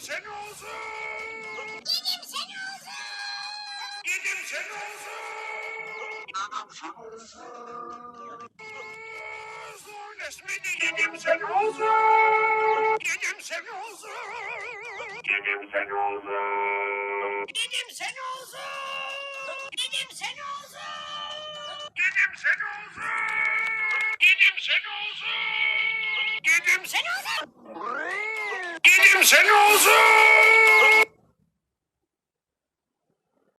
seni olsun. Yedim seni olsun. Yedim seni olsun. Zor resmini yedim seni olsun. Yedim seni olsun. Yedim seni olsun. Yedim seni olsun. Yedim seni olsun. Yedim seni olsun. Yedim seni olsun. Yedim Seni olsun. Yedim seni olsun.